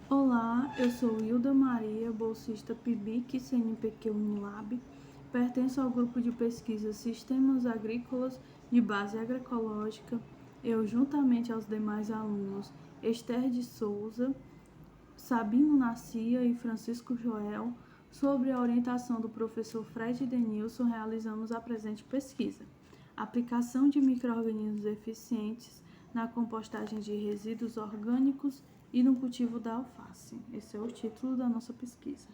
Olá, eu sou Hilda Maria, bolsista PIBIC CNPq Unilab. Pertenço ao grupo de pesquisa Sistemas Agrícolas de Base Agroecológica. Eu, juntamente aos demais alunos Esther de Souza, Sabino Nascia e Francisco Joel, sob a orientação do professor Fred Denilson, realizamos a presente pesquisa. Aplicação de micro-organismos eficientes na compostagem de resíduos orgânicos e no cultivo da alface. Esse é o título da nossa pesquisa.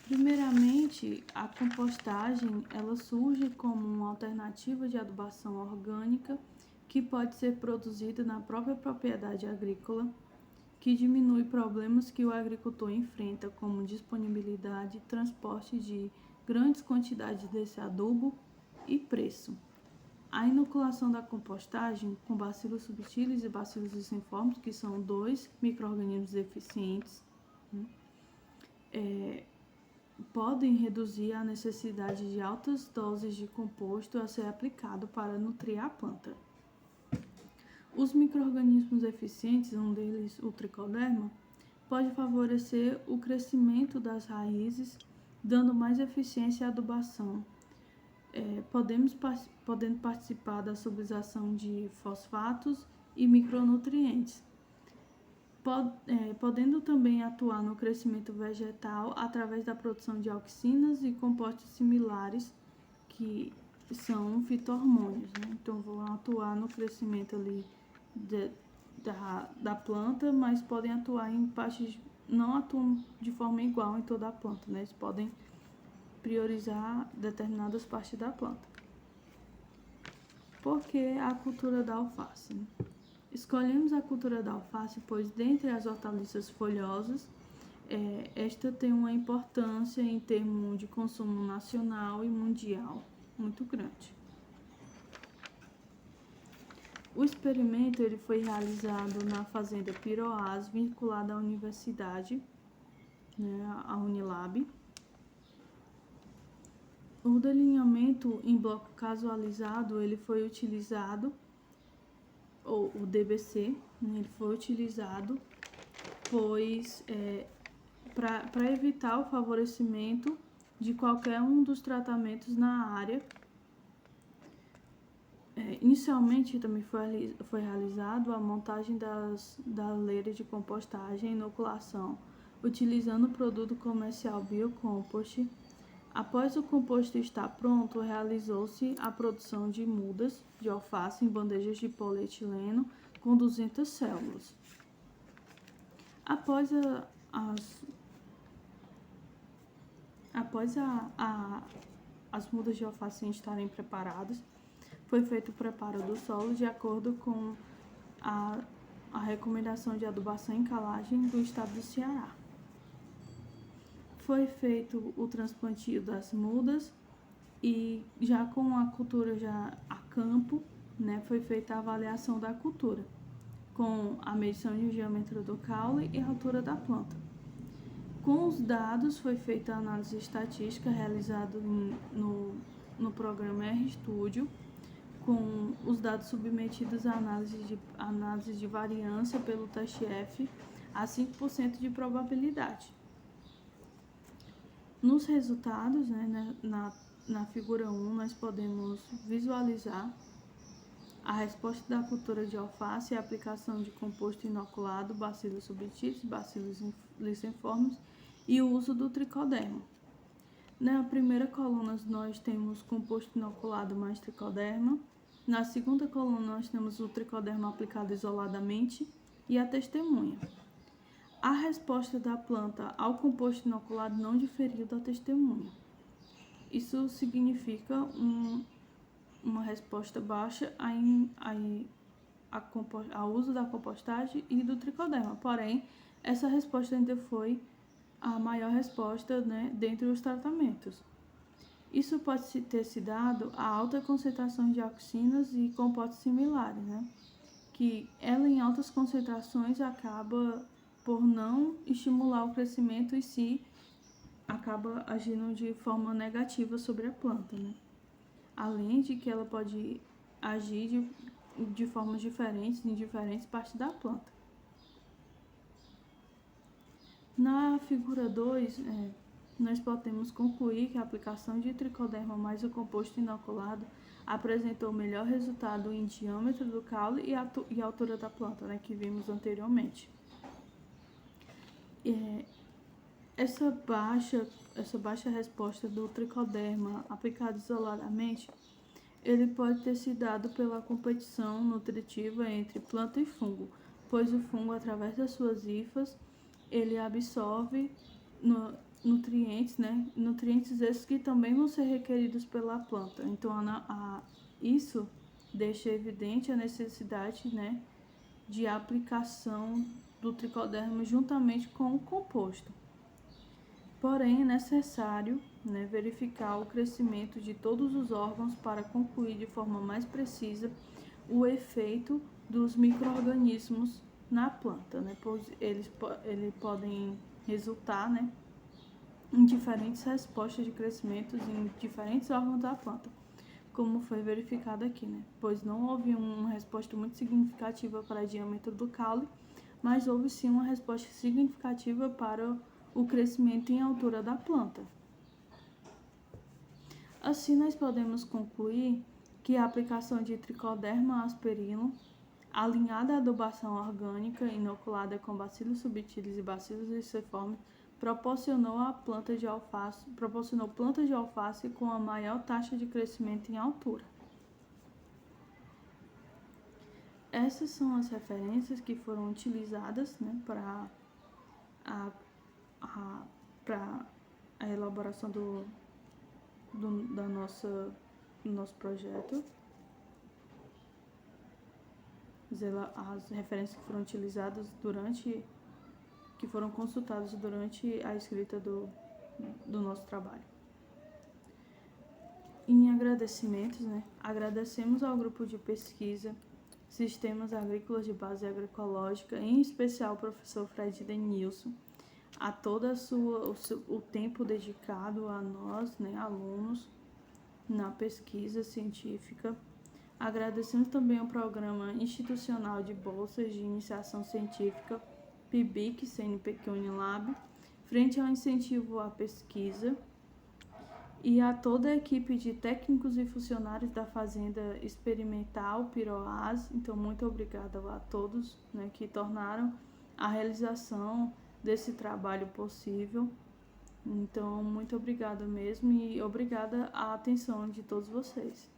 Primeiramente, a compostagem ela surge como uma alternativa de adubação orgânica que pode ser produzida na própria propriedade agrícola, que diminui problemas que o agricultor enfrenta, como disponibilidade e transporte de grandes quantidades desse adubo e preço. A inoculação da compostagem com bacilos subtilis e bacilos licenformes, que são dois micro-organismos eficientes, podem reduzir a necessidade de altas doses de composto a ser aplicado para nutrir a planta. Os micro-organismos eficientes, um deles o tricoderma, pode favorecer o crescimento das raízes, dando mais eficiência à adubação, podendo participar da sobilização de fosfatos e micronutrientes, podendo também atuar no crescimento vegetal através da produção de auxinas e compostos similares, que são fito-hormônios, né? Então, vão atuar no crescimento ali da planta, mas podem atuar em partes, não atuam de forma igual em toda a planta, né? Eles podem priorizar determinadas partes da planta. Por que a cultura da alface? Escolhemos a cultura da alface, pois dentre as hortaliças folhosas, esta tem uma importância em termos de consumo nacional e mundial muito grande. O experimento ele foi realizado na fazenda Piroás, vinculada à universidade, né, a Unilab. O delineamento em bloco casualizado ele foi utilizado, ou o DBC, né, ele foi utilizado, pois para evitar o favorecimento de qualquer um dos tratamentos na área. Inicialmente também foi realizado a montagem da leira de compostagem e inoculação, utilizando o produto comercial Biocompost. Após o composto estar pronto, realizou-se a produção de mudas de alface em bandejas de polietileno com 200 células. Após as mudas de alface estarem preparadas, foi feito o preparo do solo de acordo com a recomendação de adubação em calagem do estado do Ceará. Foi feito o transplantio das mudas e já com a cultura já a campo, né, foi feita a avaliação da cultura, com a medição de diâmetro do caule e a altura da planta. Com os dados foi feita a análise estatística realizada no programa RStudio, com os dados submetidos à análise de variância pelo teste F a 5% de probabilidade. Nos resultados, né, na figura 1, nós podemos visualizar a resposta da cultura de alface e a aplicação de composto inoculado, bacilos subtilis, bacilos licenformes e o uso do tricoderma. Na primeira coluna nós temos composto inoculado mais tricoderma. Na segunda coluna nós temos o tricoderma aplicado isoladamente e a testemunha. A resposta da planta ao composto inoculado não diferiu da testemunha. Isso significa uma resposta baixa ao uso da compostagem e do tricoderma. Porém, essa resposta ainda foi a maior resposta, né, dentre os tratamentos. Isso pode ter se dado a alta concentração de auxinas e compostos similares, né, que ela em altas concentrações acaba por não estimular o crescimento e se acaba agindo de forma negativa sobre a planta, né? Além de que ela pode agir de formas diferentes em diferentes partes da planta. Na figura 2, nós podemos concluir que a aplicação de tricoderma mais o composto inoculado apresentou melhor resultado em diâmetro do caule e altura da planta, né, que vimos anteriormente. Essa baixa resposta do tricoderma aplicado isoladamente, ele pode ter se dado pela competição nutritiva entre planta e fungo, pois o fungo, através das suas hifas, ele absorve nutrientes, né? Nutrientes esses que também vão ser requeridos pela planta. Então, isso deixa evidente a necessidade, né, de aplicação do tricoderma juntamente com o composto. Porém, é necessário, né, verificar o crescimento de todos os órgãos para concluir de forma mais precisa o efeito dos micro-organismos na planta, né, pois eles podem resultar, né, em diferentes respostas de crescimento em diferentes órgãos da planta, como foi verificado aqui, né, pois não houve uma resposta muito significativa para o diâmetro do caule, mas houve sim uma resposta significativa para o crescimento em altura da planta. Assim, nós podemos concluir que a aplicação de tricoderma asperino, alinhada à adubação orgânica inoculada com bacilos subtilis e bacilos riciformes, proporcionou plantas de alface com a maior taxa de crescimento em altura. Essas são as referências que foram utilizadas, né, para a elaboração do nosso projeto. As referências que foram utilizadas que foram consultadas durante a escrita do nosso trabalho. Em agradecimentos, né, agradecemos ao grupo de pesquisa Sistemas Agrícolas de Base Agroecológica, em especial ao professor Fred Denilson, a todo o tempo dedicado a nós, né, alunos, na pesquisa científica. Agradecemos também ao Programa Institucional de Bolsas de Iniciação Científica, PIBIC, CNPq Unilab, frente ao incentivo à pesquisa, e a toda a equipe de técnicos e funcionários da Fazenda Experimental Piroás. Então, muito obrigada a todos, né, que tornaram a realização desse trabalho possível. Então, muito obrigada mesmo e obrigada à atenção de todos vocês.